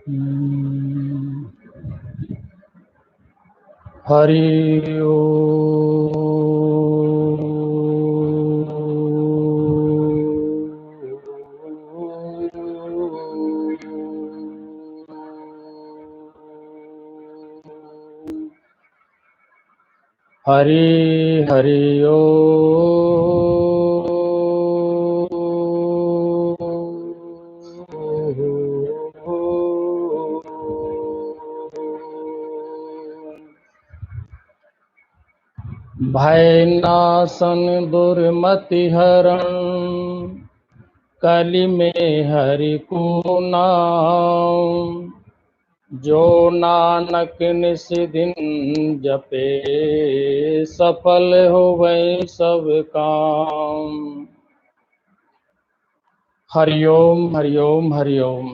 हम्म। हरि हरि हरि ओ भय नाशन दुर्मति हरण कलि में हरि को नाम। जो नानक निस दिन जपे सफल होवै सब काम। हरिओम हरिओम हरिओम।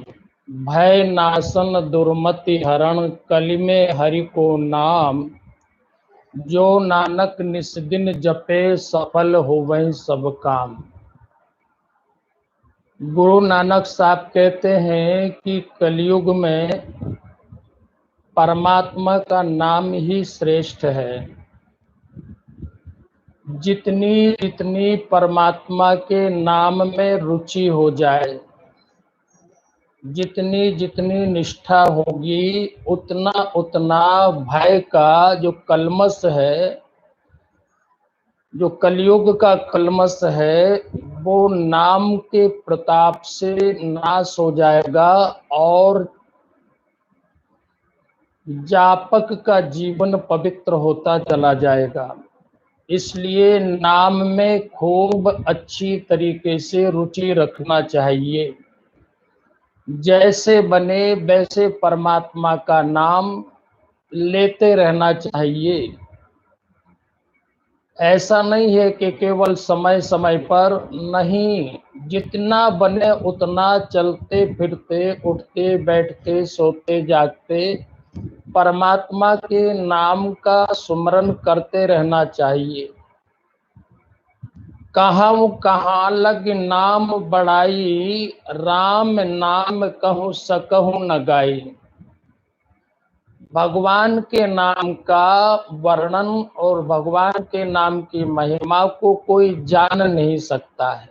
भय नाशन दुर्मति हरण कलि में हरि को नाम। जो नानक निस दिन जपे सफल होवै सब काम। गुरु नानक साहब कहते हैं कि कलयुग में परमात्मा का नाम ही श्रेष्ठ है। जितनी जितनी परमात्मा के नाम में रुचि हो जाए, जितनी जितनी निष्ठा होगी, उतना उतना भय का जो कलमश है, जो कलयुग का कलमश है, वो नाम के प्रताप से नाश हो जाएगा और जापक का जीवन पवित्र होता चला जाएगा। इसलिए नाम में खूब अच्छी तरीके से रुचि रखना चाहिए। जैसे बने वैसे परमात्मा का नाम लेते रहना चाहिए। ऐसा नहीं है कि केवल समय समय पर, नहीं, जितना बने उतना चलते फिरते, उठते बैठते, सोते जागते परमात्मा के नाम का सुमरन करते रहना चाहिए। कहूँ कहाँ लग नाम बड़ाई, राम नाम कहूँ सकहूँ न गाई। भगवान के नाम का वर्णन और भगवान के नाम की महिमा को कोई जान नहीं सकता है।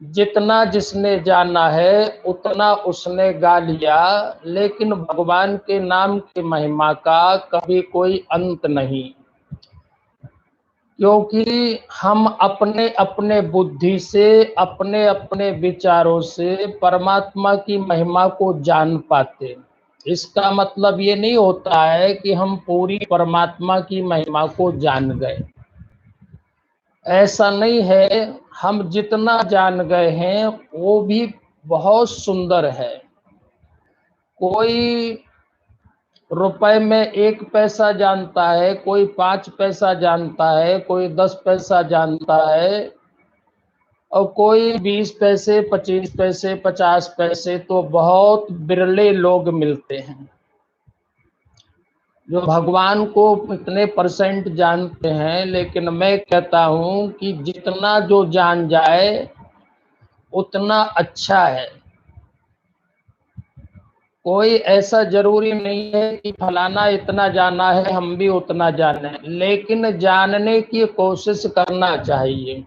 जितना जिसने जाना है उतना उसने गा लिया, लेकिन भगवान के नाम की महिमा का कभी कोई अंत नहीं। क्योंकि हम अपने अपने बुद्धि से, अपने अपने विचारों से परमात्मा की महिमा को जान पाते। इसका मतलब ये नहीं होता है कि हम पूरी परमात्मा की महिमा को जान गए। ऐसा नहीं है। हम जितना जान गए हैं वो भी बहुत सुंदर है। कोई रुपए में 1 पैसा जानता है, कोई 5 पैसा जानता है, कोई 10 पैसा जानता है, और कोई 20 पैसे, 25 पैसे, 50 पैसे तो बहुत बिरले लोग मिलते हैं जो भगवान को इतने परसेंट जानते हैं। लेकिन मैं कहता हूं कि जितना जो जान जाए उतना अच्छा है। कोई ऐसा जरूरी नहीं है कि फलाना इतना जाना है हम भी उतना जाने, लेकिन जानने की कोशिश करना चाहिए।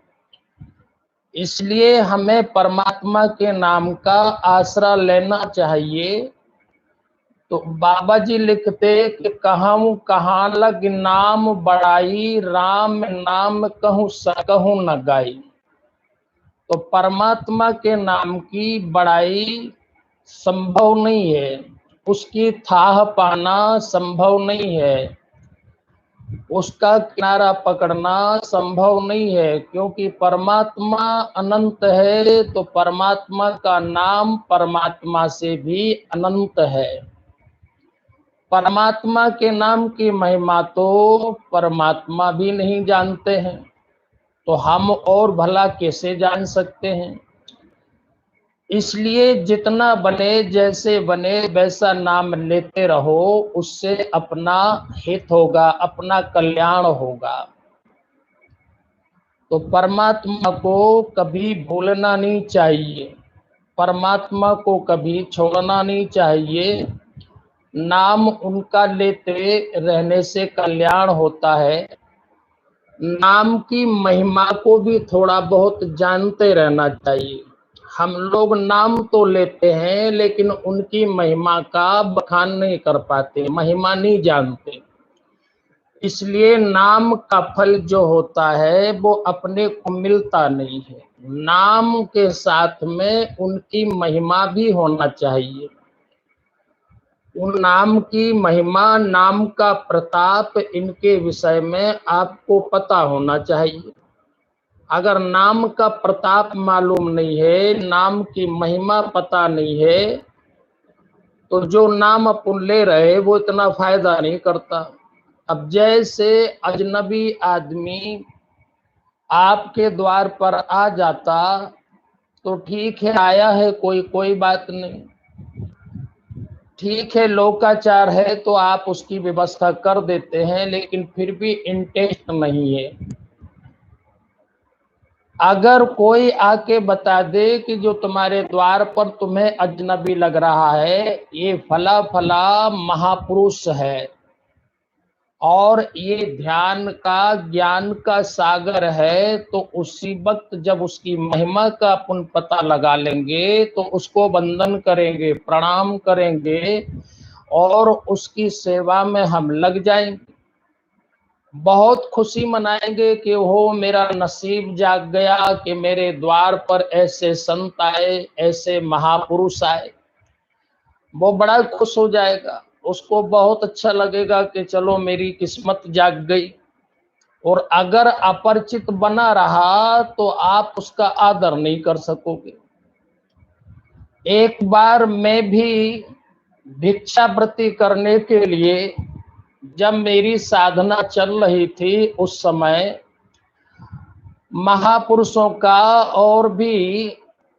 इसलिए हमें परमात्मा के नाम का आसरा लेना चाहिए। तो बाबा जी लिखते कि कहूँ कहाँ लग नाम बड़ाई, राम नाम कहूँ सकहूँ न गाई। तो परमात्मा के नाम की बड़ाई संभव नहीं है, उसकी थाह पाना संभव नहीं है, उसका किनारा पकड़ना संभव नहीं है। क्योंकि परमात्मा अनंत है, तो परमात्मा का नाम परमात्मा से भी अनंत है। परमात्मा के नाम की महिमा तो परमात्मा भी नहीं जानते हैं, तो हम और भला कैसे जान सकते हैं। इसलिए जितना बने, जैसे बने वैसा नाम लेते रहो, उससे अपना हित होगा, अपना कल्याण होगा। तो परमात्मा को कभी भूलना नहीं चाहिए। परमात्मा को कभी छोड़ना नहीं चाहिए। नाम उनका लेते रहने से कल्याण होता है। नाम की महिमा को भी थोड़ा बहुत जानते रहना चाहिए। हम लोग नाम तो लेते हैं लेकिन उनकी महिमा का बखान नहीं कर पाते, महिमा नहीं जानते। इसलिए नाम का फल जो होता है वो अपने को मिलता नहीं है, नाम के साथ में उनकी महिमा भी होना चाहिए। उन नाम की महिमा, नाम का प्रताप, इनके विषय में आपको पता होना चाहिए। अगर नाम का प्रताप मालूम नहीं है, नाम की महिमा पता नहीं है, तो जो नाम अपन ले रहे वो इतना फायदा नहीं करता। अब जैसे अजनबी आदमी आपके द्वार पर आ जाता तो ठीक है, आया है, कोई बात नहीं, ठीक है, लोकाचार है तो आप उसकी व्यवस्था कर देते हैं, लेकिन फिर भी इंटरेस्ट नहीं है। अगर कोई आके बता दे कि जो तुम्हारे द्वार पर तुम्हें अजनबी लग रहा है ये फला फला महापुरुष है और ये ध्यान का ज्ञान का सागर है, तो उसी वक्त जब उसकी महिमा का अपन पता लगा लेंगे तो उसको वंदन करेंगे, प्रणाम करेंगे और उसकी सेवा में हम लग जाएंगे। बहुत खुशी मनाएंगे कि हो मेरा नसीब जाग गया कि मेरे द्वार पर ऐसे संत आए, ऐसे महापुरुष आए। वो बड़ा खुश हो जाएगा, उसको बहुत अच्छा लगेगा कि चलो मेरी किस्मत जाग गई। और अगर अपरिचित बना रहा तो आप उसका आदर नहीं कर सकोगे। एक बार मैं भी भिक्षावृत्ति करने के लिए जब मेरी साधना चल रही थी, उस समय महापुरुषों का और भी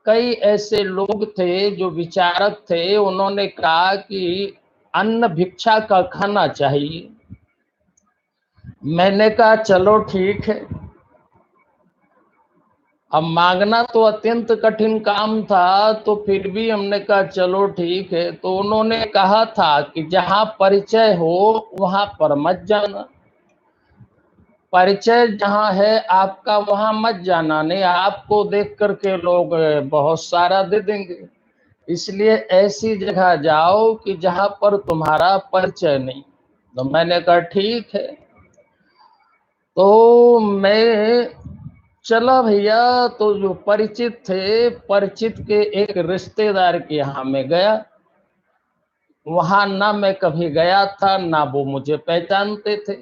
कई ऐसे लोग थे जो विचारक थे, उन्होंने कहा कि अन्न भिक्षा का खाना चाहिए। मैंने कहा चलो ठीक है। अब मांगना तो अत्यंत कठिन काम था, तो फिर भी हमने कहा चलो ठीक है। तो उन्होंने कहा था कि जहां परिचय हो वहां पर मत जाना, परिचय जहां है आपका वहां मत जाना, नहीं आपको देख करके लोग बहुत सारा दे देंगे। इसलिए ऐसी जगह जाओ कि जहां पर तुम्हारा परिचय नहीं। तो मैंने कहा ठीक है। तो मैं चला भैया, तो जो परिचित थे, परिचित के एक रिश्तेदार के यहाँ में गया। वहां ना मैं कभी गया था, ना वो मुझे पहचानते थे।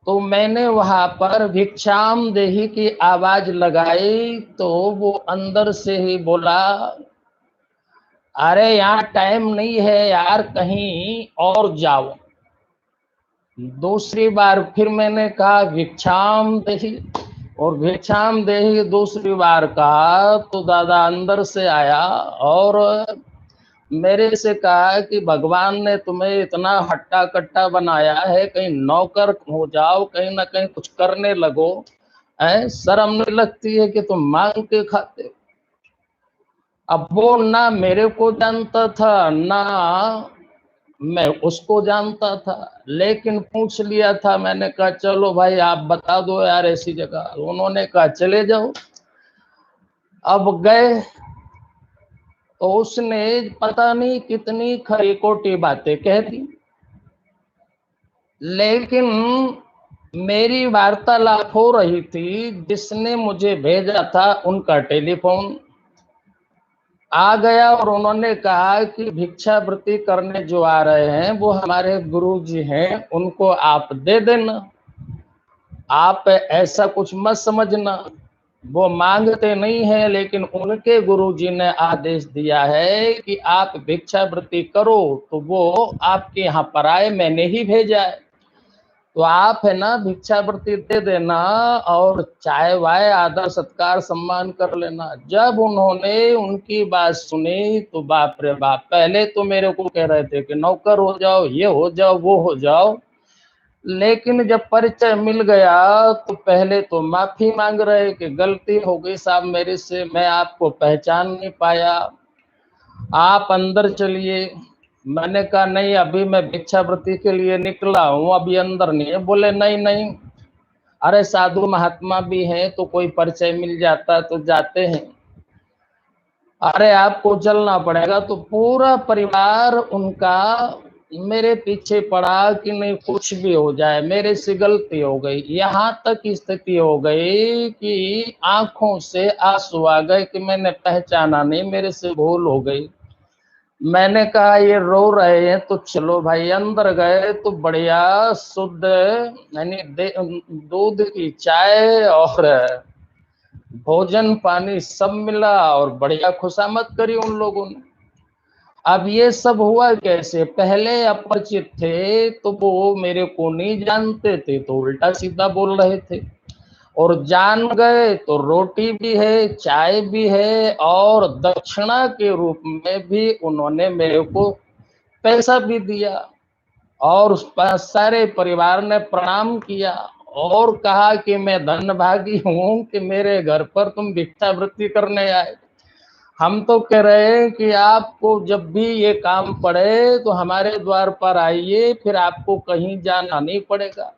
तो मैंने वहां पर भिक्षाम देही की आवाज लगाई, तो वो अंदर से ही बोला, अरे यहाँ टाइम नहीं है यार, कहीं और जाओ। दूसरी बार फिर मैंने कहा भिक्षाम देही, और भिक्षाम देही दूसरी बार कहा, तो दादा अंदर से आया और मेरे से कहा कि भगवान ने तुम्हें इतना हट्टा कट्टा बनाया है, कहीं नौकर हो जाओ, कहीं ना कहीं कुछ करने लगो। शर्म नहीं लगती है कि तुम मांग के खाते हो। अब वो ना मेरे को जानता था ना मैं उसको जानता था, लेकिन पूछ लिया था। मैंने कहा चलो भाई आप बता दो यार ऐसी जगह। उन्होंने कहा चले जाओ। अब गए तो उसने पता नहीं कितनी खरी खोटी बातें कह दी, लेकिन मेरी वार्तालाप हो रही थी। जिसने मुझे भेजा था उनका टेलीफोन आ गया और उन्होंने कहा कि भिक्षावृत्ति करने जो आ रहे हैं वो हमारे गुरु जी हैं, उनको आप दे देना, आप ऐसा कुछ मत समझना। वो मांगते नहीं है, लेकिन उनके गुरुजी ने आदेश दिया है कि आप भिक्षावृत्ति करो, तो वो आपके यहाँ पर आए, मैंने ही भेजा है। तो आप है ना भिक्षावृत्ति दे देना और चाय वाय आदर सत्कार सम्मान कर लेना। जब उन्होंने उनकी बात सुनी तो बाप रे बाप, पहले तो मेरे को कह रहे थे कि नौकर हो जाओ, ये हो जाओ, वो हो जाओ, लेकिन जब परिचय मिल गया तो पहले तो माफी मांग रहे कि गलती हो गई साहब मेरे से, मैं आपको पहचान नहीं पाया, आप अंदर चलिए। मैंने कहा नहीं, अभी मैं भिक्षावृत्ति के लिए निकला हूँ, अभी अंदर नहीं है। बोले नहीं नहीं, अरे साधु महात्मा भी हैं तो कोई परिचय मिल जाता तो जाते हैं, अरे आपको चलना पड़ेगा। तो पूरा परिवार उनका मेरे पीछे पड़ा कि नहीं कुछ भी हो जाए, मेरे से गलती हो गई। यहाँ तक स्थिति हो गई कि आंखों से आंसू आ गए कि मैंने पहचाना नहीं, मेरे से भूल हो गई। मैंने कहा ये रो रहे हैं तो चलो भाई। अंदर गए तो बढ़िया शुद्ध यानी दूध की चाय और भोजन पानी सब मिला और बढ़िया खुशामद करी उन लोगों ने। अब ये सब हुआ कैसे, पहले अपरिचित थे तो वो मेरे को नहीं जानते थे तो उल्टा सीधा बोल रहे थे, और जान गए तो रोटी भी है, चाय भी है, और दक्षिणा के रूप में भी उन्होंने मेरे को पैसा भी दिया। और उस सारे परिवार ने प्रणाम किया और कहा कि मैं धन्यभागी हूं कि मेरे घर पर तुम भिक्षावृत्ति करने आए। हम तो कह रहे हैं कि आपको जब भी ये काम पड़े तो हमारे द्वार पर आइए, फिर आपको कहीं जाना नहीं पड़ेगा।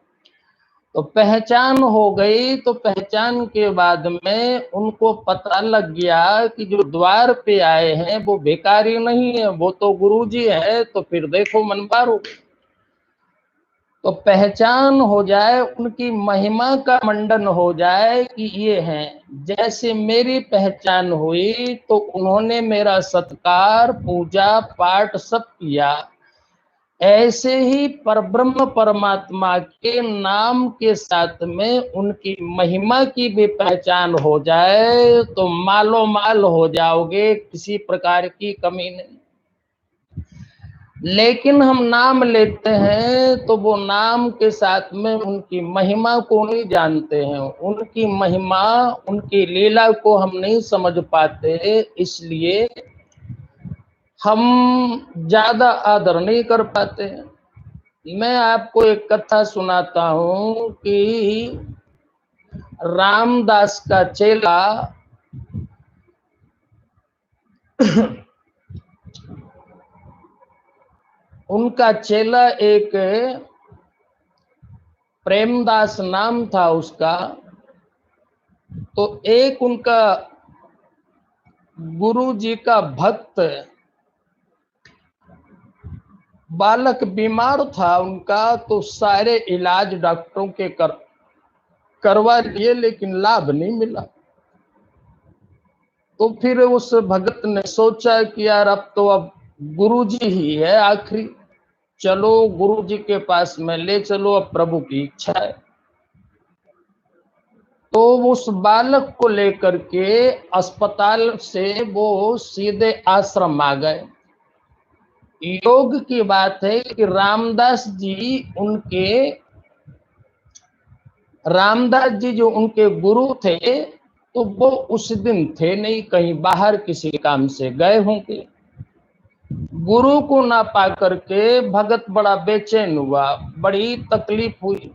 तो पहचान हो गई। तो पहचान के बाद में उनको पता लग गया कि जो द्वार पे आए हैं वो भिखारी नहीं है, वो तो गुरुजी है। तो फिर देखो मनबार हो गई। तो पहचान हो जाए, उनकी महिमा का मंडन हो जाए कि ये हैं। जैसे मेरी पहचान हुई तो उन्होंने मेरा सत्कार पूजा पाठ सब किया। ऐसे ही परब्रह्म परमात्मा के नाम के साथ में उनकी महिमा की भी पहचान हो जाए तो मालो माल हो जाओगे, किसी प्रकार की कमी नहीं। लेकिन हम नाम लेते हैं तो वो नाम के साथ में उनकी महिमा को नहीं जानते हैं, उनकी महिमा उनकी लीला को हम नहीं समझ पाते, इसलिए हम ज्यादा आदर नहीं कर पाते हैं। मैं आपको एक कथा सुनाता हूं कि रामदास का चेला उनका चेला एक प्रेमदास नाम था उसका। तो एक उनका गुरु जी का भक्त बालक बीमार था उनका, तो सारे इलाज डॉक्टरों के करवा लिए लेकिन लाभ नहीं मिला। तो फिर उस भगत ने सोचा कि यार अब गुरुजी ही है आखिरी, चलो गुरुजी के पास में ले चलो, अब प्रभु की इच्छा है। तो उस बालक को लेकर के अस्पताल से वो सीधे आश्रम आ गए। योग की बात है कि रामदास जी जो उनके गुरु थे तो वो उस दिन थे नहीं, कहीं बाहर किसी काम से गए होंगे। गुरु को ना पा करके भगत बड़ा बेचैन हुआ, बड़ी तकलीफ हुई,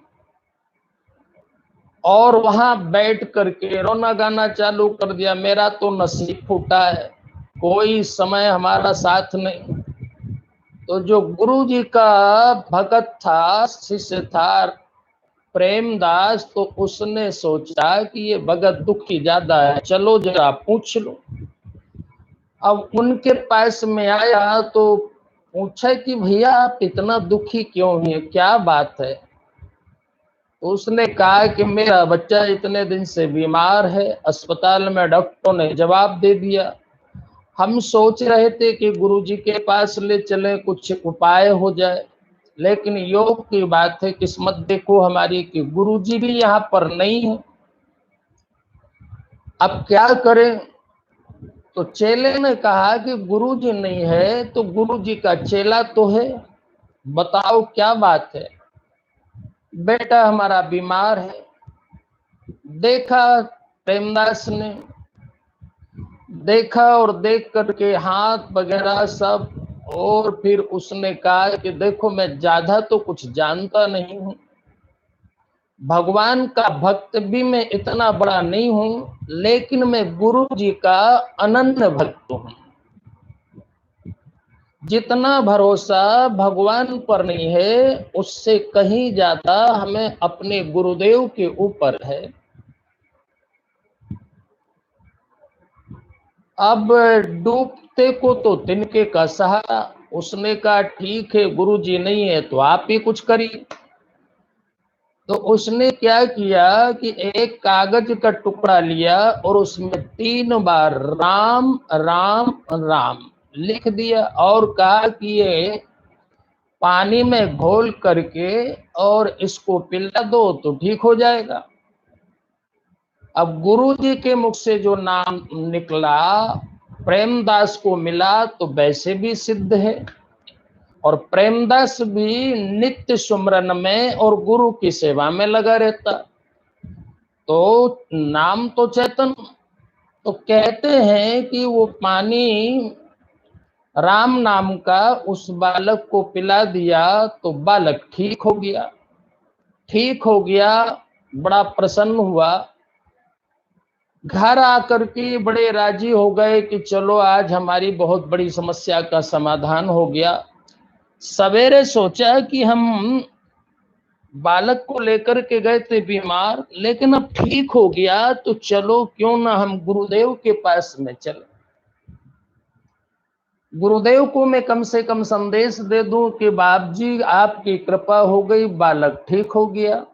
और वहां बैठ करके रोना गाना चालू कर दिया, मेरा तो नसीब फूटा है, कोई समय हमारा साथ नहीं। तो जो गुरु जी का भगत था, शिष्य था प्रेमदास, तो उसने सोचा कि ये भगत दुखी ज्यादा है, चलो जरा पूछ लो। अब उनके पास में आया तो पूछा कि भैया आप इतना दुखी क्यों हैं, क्या बात है। तो उसने कहा कि मेरा बच्चा इतने दिन से बीमार है, अस्पताल में डॉक्टरों ने जवाब दे दिया, हम सोच रहे थे कि गुरुजी के पास ले चले, कुछ उपाय हो जाए, लेकिन योग की बात है, किस्मत देखो हमारी कि गुरुजी भी यहाँ पर नहीं है, अब क्या करें। तो चेले ने कहा कि गुरुजी नहीं है तो गुरुजी का चेला तो है, बताओ क्या बात है। बेटा हमारा बीमार है। देखा प्रेमदास ने, देखा और देख करके हाथ वगैरह सब, और फिर उसने कहा कि देखो मैं ज्यादा तो कुछ जानता नहीं हूँ, भगवान का भक्त भी मैं इतना बड़ा नहीं हूं, लेकिन मैं गुरु जी का अनन्य भक्त हूं। जितना भरोसा भगवान पर नहीं है, उससे कहीं ज्यादा हमें अपने गुरुदेव के ऊपर है। अब डूबते को तो तिनके का सहारा। उसने कहा ठीक है गुरु जी नहीं है तो आप ही कुछ करिए। तो उसने क्या किया कि एक कागज का टुकड़ा लिया और उसमें 3 बार राम राम राम लिख दिया और कहा कि ये पानी में घोल करके और इसको पिला दो तो ठीक हो जाएगा। अब गुरु जी के मुख से जो नाम निकला प्रेमदास को मिला तो वैसे भी सिद्ध है। और प्रेमदास भी नित्य सुमरन में और गुरु की सेवा में लगा रहता। तो नाम तो चेतन। तो कहते हैं कि वो पानी राम नाम का उस बालक को पिला दिया तो बालक ठीक हो गया। ठीक हो गया, बड़ा प्रसन्न हुआ। घर आकर के बड़े राजी हो गए कि चलो आज हमारी बहुत बड़ी समस्या का समाधान हो गया। सवेरे सोचा कि हम बालक को लेकर के गए थे बीमार, लेकिन अब ठीक हो गया तो चलो क्यों ना हम गुरुदेव के पास में चले। गुरुदेव को मैं कम से कम संदेश दे दूं कि बाप जी आपकी कृपा हो गई, बालक ठीक हो गया।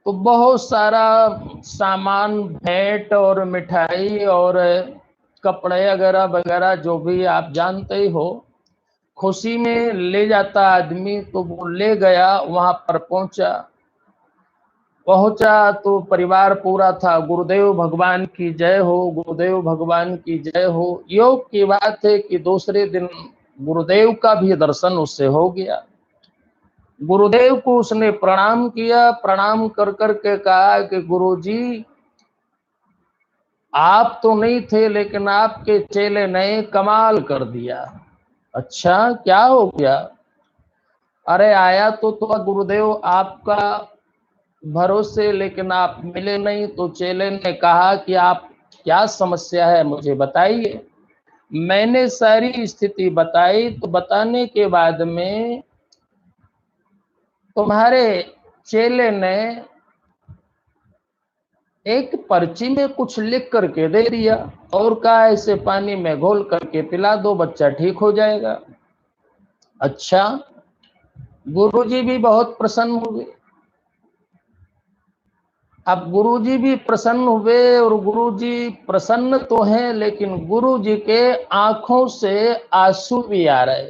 तो बहुत सारा सामान, भेंट और मिठाई और कपड़े वगैरह वगैरह जो भी आप जानते ही हो, खुशी में ले जाता आदमी। तो वो ले गया, वहां पर पहुंचा तो परिवार पूरा था। गुरुदेव भगवान की जय हो, गुरुदेव भगवान की जय हो। योग की बात है कि दूसरे दिन गुरुदेव का भी दर्शन उससे हो गया। गुरुदेव को उसने प्रणाम किया। प्रणाम कर करके कहा कि गुरुजी आप तो नहीं थे लेकिन आपके चेले ने कमाल कर दिया। अच्छा क्या हो गया? अरे आया तो गुरुदेव आपका भरोसे, लेकिन आप मिले नहीं। तो चेले ने कहा कि आप क्या समस्या है मुझे बताइए। मैंने सारी स्थिति बताई। तो बताने के बाद में तुम्हारे चेले ने एक पर्ची में कुछ लिख करके दे दिया और कहा ऐसे पानी में घोल करके पिला दो, बच्चा ठीक हो जाएगा। अच्छा, गुरुजी भी बहुत प्रसन्न हुए। अब गुरुजी भी प्रसन्न हुए और गुरुजी प्रसन्न तो हैं, लेकिन गुरुजी के आंखों से आंसू भी आ रहे।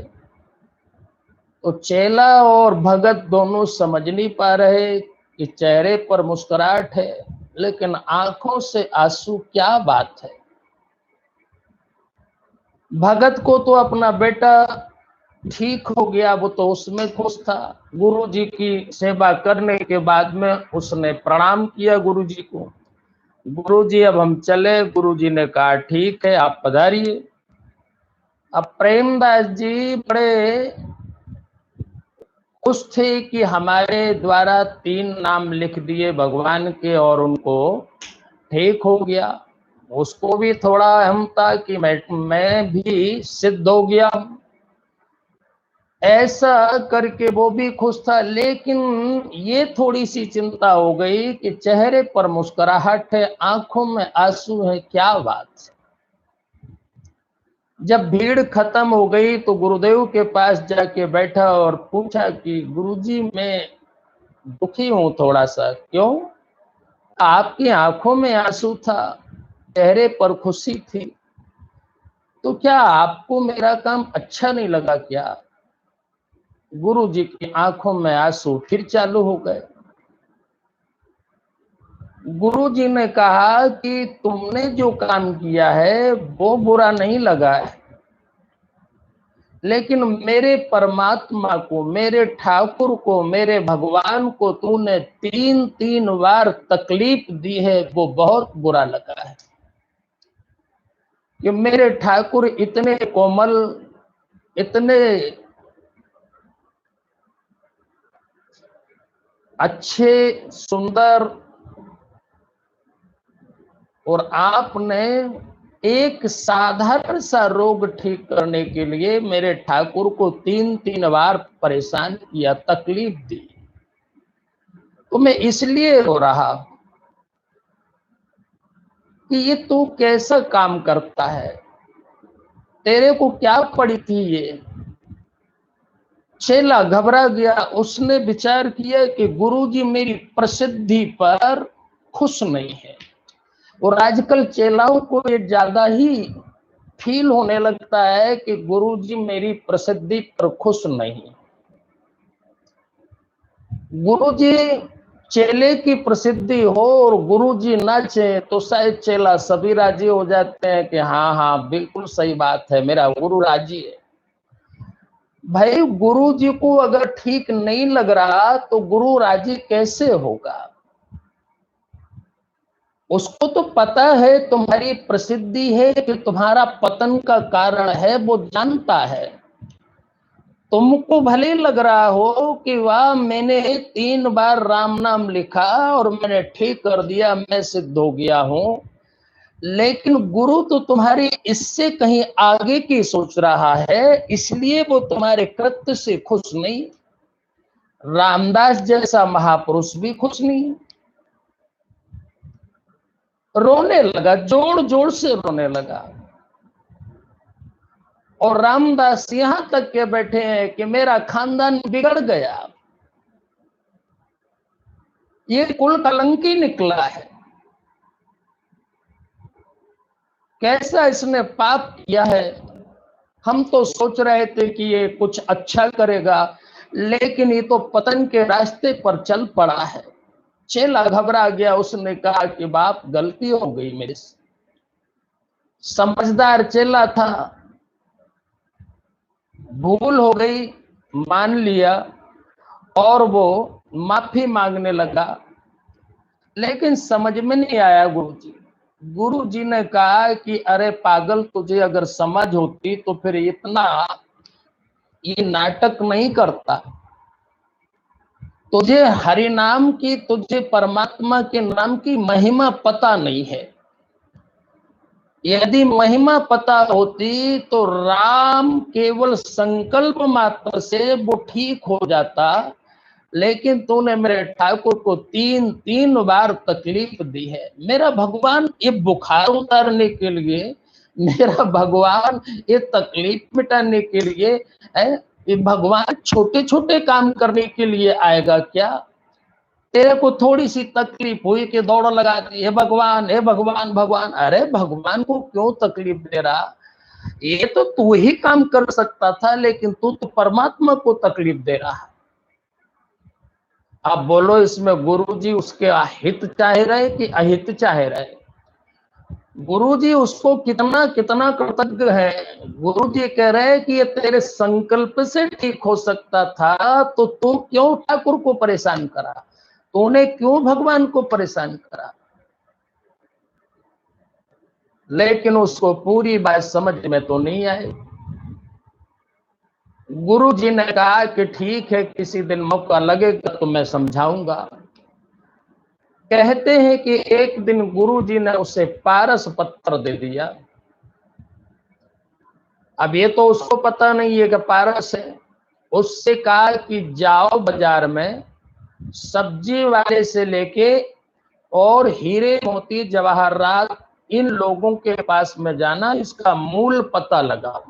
तो चेला और भगत दोनों समझ नहीं पा रहे कि चेहरे पर मुस्कुराहट है लेकिन आंखों से आंसू, क्या बात है। भगत को तो अपना बेटा ठीक हो गया, वो तो उसमें खुश था। गुरु जी की सेवा करने के बाद में उसने प्रणाम किया गुरु जी को। गुरु जी अब हम चले। गुरु जी ने कहा ठीक है आप पधारिए। अब प्रेमदास जी बड़े खुश थे कि हमारे द्वारा 3 नाम लिख दिए भगवान के और उनको ठीक हो गया। उसको भी थोड़ा हम था कि मैं भी सिद्ध हो गया। ऐसा करके वो भी खुश था, लेकिन ये थोड़ी सी चिंता हो गई कि चेहरे पर मुस्कुराहट है, आंखों में आंसू है, क्या बात है। जब भीड़ खत्म हो गई तो गुरुदेव के पास जाके बैठा और पूछा कि गुरुजी मैं दुखी हूं थोड़ा सा। क्यों? आपकी आंखों में आंसू था, चेहरे पर खुशी थी, तो क्या आपको मेरा काम अच्छा नहीं लगा क्या? गुरु जी की आंखों में आंसू फिर चालू हो गए। गुरु जी ने कहा कि तुमने जो काम किया है वो बुरा नहीं लगा है, लेकिन मेरे परमात्मा को, मेरे ठाकुर को, मेरे भगवान को तूने 3 बार तकलीफ दी है, वो बहुत बुरा लगा है। कि मेरे ठाकुर इतने कोमल, इतने अच्छे सुंदर, और आपने एक साधारण सा रोग ठीक करने के लिए मेरे ठाकुर को 3-3 बार परेशान किया, तकलीफ दी। तो मैं इसलिए रो रहा कि ये तू कैसा काम करता है, तेरे को क्या पड़ी थी ये। चेला घबरा गया, उसने विचार किया कि गुरुजी मेरी प्रसिद्धि पर खुश नहीं है। और आजकल चेलाओं को ये ज्यादा ही फील होने लगता है कि गुरुजी मेरी प्रसिद्धि पर खुश नहीं। गुरुजी चेले की प्रसिद्धि हो और गुरुजी नाचे तो शायद चेला सभी राजी हो जाते हैं कि हाँ हाँ बिल्कुल सही बात है, मेरा गुरु राजी है। भाई गुरुजी को अगर ठीक नहीं लग रहा तो गुरु राजी कैसे होगा। उसको तो पता है तुम्हारी प्रसिद्धि है कि तुम्हारा पतन का कारण है, वो जानता है। तुमको भले लग रहा हो कि वाह मैंने 3 बार राम नाम लिखा और मैंने ठीक कर दिया, मैं सिद्ध हो गया हूं, लेकिन गुरु तो तुम्हारी इससे कहीं आगे की सोच रहा है, इसलिए वो तुम्हारे कृत्य से खुश नहीं। रामदास जैसा महापुरुष भी खुश नहीं। रोने लगा, जोर जोर से रोने लगा। और रामदास यहां तक के बैठे हैं कि मेरा खानदान बिगड़ गया, ये कुल कलंकी निकला है, कैसा इसने पाप किया है। हम तो सोच रहे थे कि ये कुछ अच्छा करेगा, लेकिन ये तो पतन के रास्ते पर चल पड़ा है। चेला घबरा गया, उसने कहा कि बाप गलती हो गई मेरे से। समझदार चेला था, भूल हो गई, मान लिया और वो माफी मांगने लगा। लेकिन समझ में नहीं आया गुरुजी। गुरुजी ने कहा कि अरे पागल, तुझे अगर समझ होती तो फिर इतना ये नाटक नहीं करता। तुझे हरि नाम की, तुझे परमात्मा के नाम की महिमा पता नहीं है। यदि महिमा पता होती तो राम केवल संकल्प मात्र से वो ठीक हो जाता, लेकिन तूने मेरे ठाकुर को 3-3 बार तकलीफ दी है। मेरा भगवान ये बुखार उतारने के लिए, मेरा भगवान ये तकलीफ मिटाने के लिए है, ये भगवान छोटे छोटे काम करने के लिए आएगा क्या। तेरे को थोड़ी सी तकलीफ हुई कि दौड़ लगा दी, हे भगवान हे भगवान भगवान। अरे भगवान को क्यों तकलीफ दे रहा, ये तो तू ही काम कर सकता था, लेकिन तू तो परमात्मा को तकलीफ दे रहा है। अब बोलो इसमें गुरुजी उसके हित चाह रहे कि अहित चाह रहे। गुरुजी उसको कितना कितना कृतज्ञ है। गुरुजी कह रहे हैं कि ये तेरे संकल्प से ठीक हो सकता था, तो तू क्यों ठाकुर को परेशान करा, तूने क्यों भगवान को परेशान करा। लेकिन उसको पूरी बात समझ में तो नहीं आई। गुरुजी ने कहा कि ठीक है, किसी दिन मौका लगेगा तो मैं समझाऊंगा। कहते हैं कि एक दिन गुरुजी ने उसे पारस पत्थर दे दिया। अब ये तो उसको पता नहीं है कि पारस है। उससे कहा कि जाओ बाजार में सब्जी वाले से लेके और हीरे मोती जवाहरात इन लोगों के पास में जाना, इसका मूल पता लगाओ।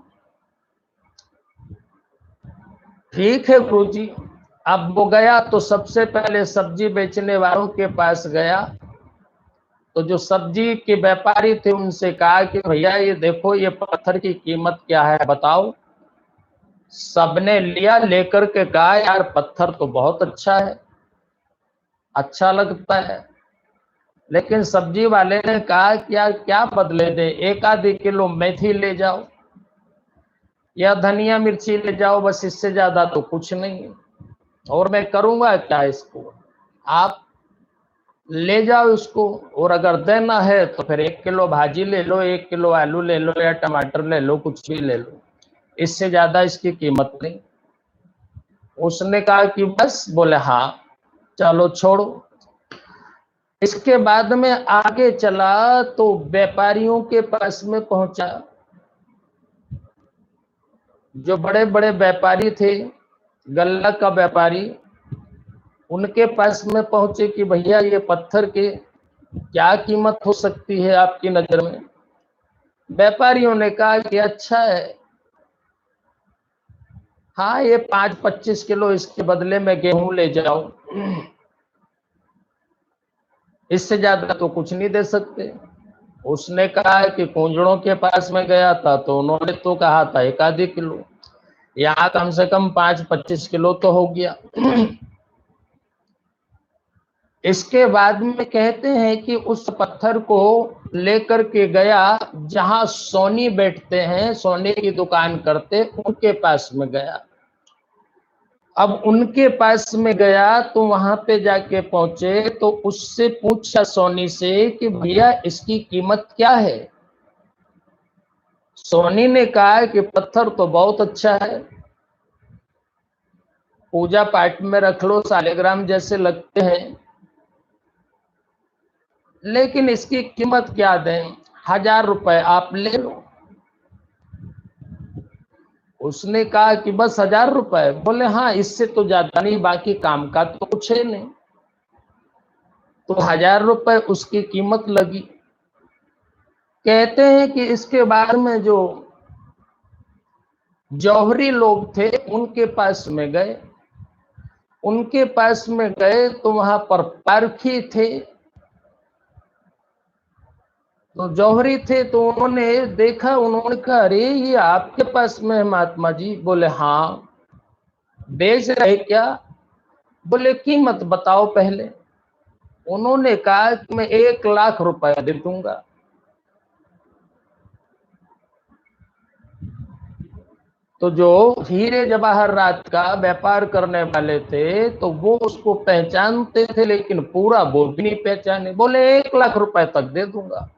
ठीक है गुरुजी। अब वो गया तो सबसे पहले सब्जी बेचने वालों के पास गया, तो जो सब्जी के व्यापारी थे उनसे कहा कि भैया ये देखो, ये पत्थर की कीमत क्या है बताओ। सबने लिया, लेकर के कहा यार पत्थर तो बहुत अच्छा है, अच्छा लगता है। लेकिन सब्जी वाले ने कहा कि यार क्या बदले दे, 1-2 किलो मेथी ले जाओ या धनिया मिर्ची ले जाओ, बस इससे ज्यादा तो कुछ नहीं है, और मैं करूंगा क्या इसको। आप ले जाओ इसको, और अगर देना है तो फिर 1 किलो भाजी ले लो, 1 किलो आलू ले लो या टमाटर ले लो, कुछ भी ले लो, इससे ज्यादा इसकी कीमत नहीं। उसने कहा कि बस, बोले हाँ। चलो छोड़ो। इसके बाद में आगे चला तो व्यापारियों के पास में पहुंचा। जो बड़े बड़े व्यापारी थे, गल्ला का व्यापारी, उनके पास में पहुंचे कि भैया ये पत्थर के क्या कीमत हो सकती है आपकी नजर में। व्यापारियों ने कहा कि अच्छा है, हाँ ये 5-25 किलो इसके बदले में गेहूं ले जाओ, इससे ज्यादा तो कुछ नहीं दे सकते। उसने कहा है कि कुंजड़ों के पास में गया था तो उन्होंने तो कहा था 1 आधी किलो, यहाँ कम से कम 5-25 किलो तो हो गया। इसके बाद में कहते हैं कि उस पत्थर को लेकर के गया जहां सोनी बैठते हैं, सोने की दुकान करते, उनके पास में गया। अब उनके पास में गया तो वहां पे जाके पहुंचे तो उससे पूछा सोनी से कि भैया इसकी कीमत क्या है। सोनी ने कहा कि पत्थर तो बहुत अच्छा है, पूजा पाठ में रख लो, सालिग्राम जैसे लगते हैं, लेकिन इसकी कीमत क्या दें, 1000 रुपए आप ले लो। उसने कहा कि बस 1000 रुपए? बोले हाँ, इससे तो ज्यादा नहीं, बाकी काम का तो कुछ है नहीं। तो 1000 रुपए उसकी कीमत लगी। कहते हैं कि इसके बाद में जो जौहरी लोग थे उनके पास में गए, उनके पास में गए तो वहां पर पारखी थे। तो जौहरी थे तो उन्होंने देखा, उन्होंने कहा अरे ये आपके पास में है महात्मा जी? बोले हाँ। बेच रहे क्या? बोले कीमत बताओ पहले। उन्होंने कहा कि मैं 1 लाख रुपए दे दूंगा। तो जो हीरे जवाहरात का व्यापार करने वाले थे तो वो उसको पहचानते थे, लेकिन पूरा वो भी नहीं पहचाने। बोले 1 लाख रुपए तक दे दूंगा।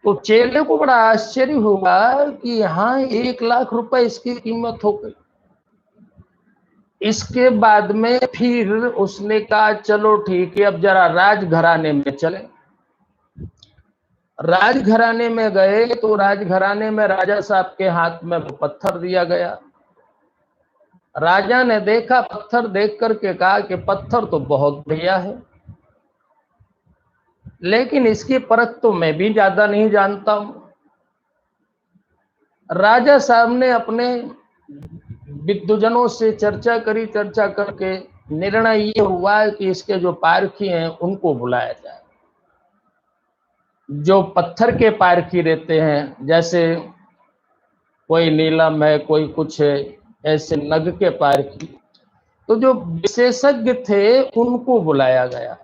तो चेले को बड़ा आश्चर्य हुआ कि यहाँ 1 लाख रुपए इसकी कीमत हो गई। इसके बाद में फिर उसने कहा चलो ठीक है, अब जरा राजघराने में चले। राजघराने में गए तो राजघराने में राजा साहब के हाथ में वो पत्थर दिया गया। राजा ने देखा, पत्थर देख करके कहा कि पत्थर तो बहुत बढ़िया है, लेकिन इसकी परख तो मैं भी ज्यादा नहीं जानता हूं। राजा साहब ने अपने विद्वजनों से चर्चा करी, चर्चा करके निर्णय ये हुआ कि इसके जो पारखी हैं उनको बुलाया जाए। जो पत्थर के पारखी रहते हैं, जैसे कोई नीलम है, कोई कुछ है, ऐसे नग के पारखी, तो जो विशेषज्ञ थे उनको बुलाया गया।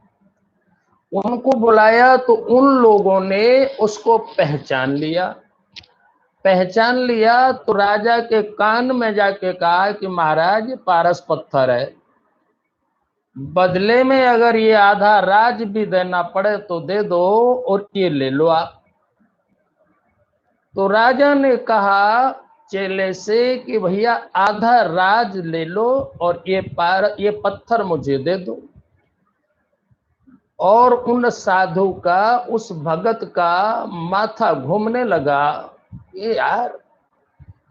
उनको बुलाया तो उन लोगों ने उसको पहचान लिया। पहचान लिया तो राजा के कान में जाके कहा कि महाराज पारस पत्थर है, बदले में अगर ये आधा राज भी देना पड़े तो दे दो और ये ले लो आप। तो राजा ने कहा चेले से कि भैया आधा राज ले लो और ये पत्थर मुझे दे दो। और उन साधु का, उस भगत का माथा घूमने लगा, ये यार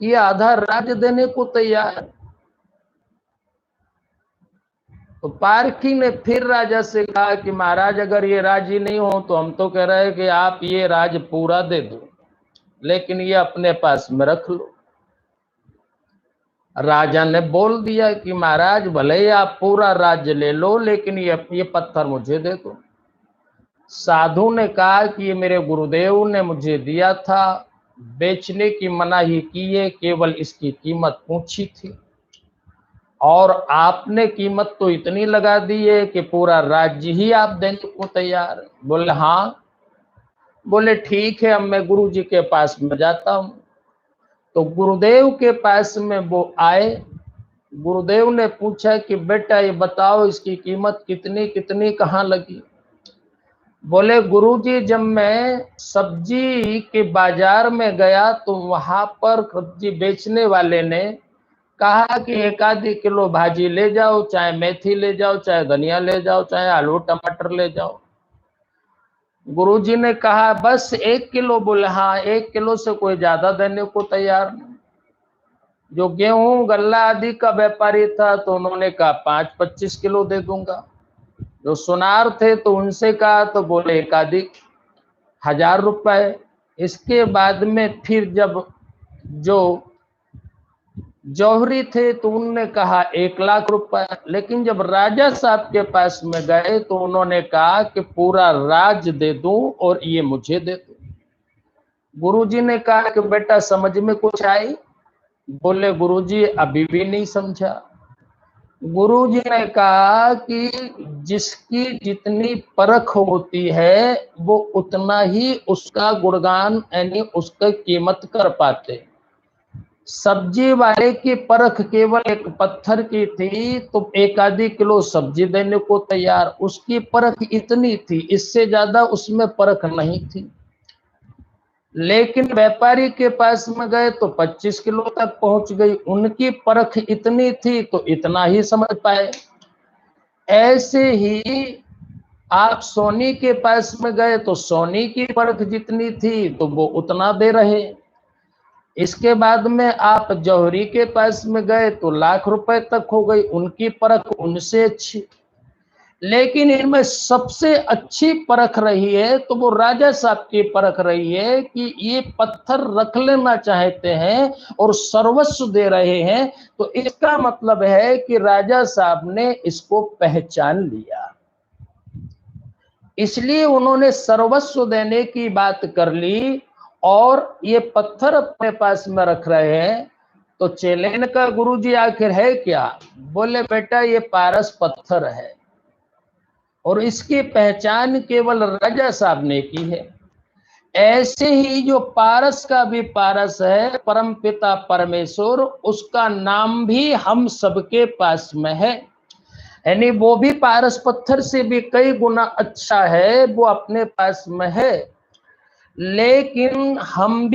ये आधा राज देने को तैयार। तो पारखी ने फिर राजा से कहा कि महाराज अगर ये राजी नहीं हो तो हम तो कह रहे हैं कि आप ये राज पूरा दे दो, लेकिन ये अपने पास में रख लो। राजा ने बोल दिया कि महाराज भले ही आप पूरा राज्य ले लो, लेकिन ये पत्थर मुझे दे दो। साधु ने कहा कि ये मेरे गुरुदेव ने मुझे दिया था, बेचने की मनाही की है, केवल इसकी कीमत पूछी थी, और आपने कीमत तो इतनी लगा दी है कि पूरा राज्य ही आप देने को तैयार। बोले हाँ। बोले ठीक है, अब मैं गुरु जी के पास में जाता हूँ। तो गुरुदेव के पास में वो आए। गुरुदेव ने पूछा कि बेटा ये बताओ इसकी कीमत कितनी कितनी कहाँ लगी। बोले गुरुजी जब मैं सब्जी के बाजार में गया तो वहां पर सब्जी बेचने वाले ने कहा कि 1 आधी किलो भाजी ले जाओ, चाहे मेथी ले जाओ, चाहे धनिया ले जाओ, चाहे आलू टमाटर ले जाओ। गुरुजी ने कहा बस 1 किलो। बोले हाँ, 1 किलो से कोई ज्यादा देने को तैयार नहीं। जो गेहूं गल्ला आदि का व्यापारी था तो उन्होंने कहा 5-25 किलो दे दूंगा। जो सुनार थे तो उनसे कहा तो बोले 1 आधी 1000 रुपए। इसके बाद में फिर जब जो जौहरी थे तो उन्होंने कहा 1 लाख रुपए। लेकिन जब राजा साहब के पास में गए तो उन्होंने कहा कि पूरा राज दे दूं और ये मुझे दे दो। गुरुजी ने कहा कि बेटा समझ में कुछ आई? बोले गुरुजी अभी भी नहीं समझा। गुरुजी ने कहा कि जिसकी जितनी परख होती है वो उतना ही उसका गुणगान यानी उसका कीमत कर पाते। सब्जी वाले की परख केवल एक पत्थर की थी तो 1 आधी किलो सब्जी देने को तैयार, उसकी परख इतनी थी, इससे ज्यादा उसमें परख नहीं थी। लेकिन व्यापारी के पास में गए तो 25 किलो तक पहुंच गई, उनकी परख इतनी थी तो इतना ही समझ पाए। ऐसे ही आप सोनी के पास में गए तो सोनी की परख जितनी थी तो वो उतना दे रहे। इसके बाद में आप जौहरी के पास में गए तो लाख रुपए तक हो गई, उनकी परख उनसे अच्छी। लेकिन इनमें सबसे अच्छी परख रही है तो वो राजा साहब की परख रही है कि ये पत्थर रख लेना चाहते हैं और सर्वस्व दे रहे हैं, तो इसका मतलब है कि राजा साहब ने इसको पहचान लिया, इसलिए उन्होंने सर्वस्व देने की बात कर ली और ये पत्थर अपने पास में रख रहे हैं। तो चेलेन का गुरुजी आखिर है क्या? बोले बेटा ये पारस पत्थर है और इसकी पहचान केवल राजा साहब ने की है। ऐसे ही जो पारस का भी पारस है, परम पिता परमेश्वर, उसका नाम भी हम सबके पास में है। यानी वो भी पारस पत्थर से भी कई गुना अच्छा है, वो अपने पास में है। लेकिन हम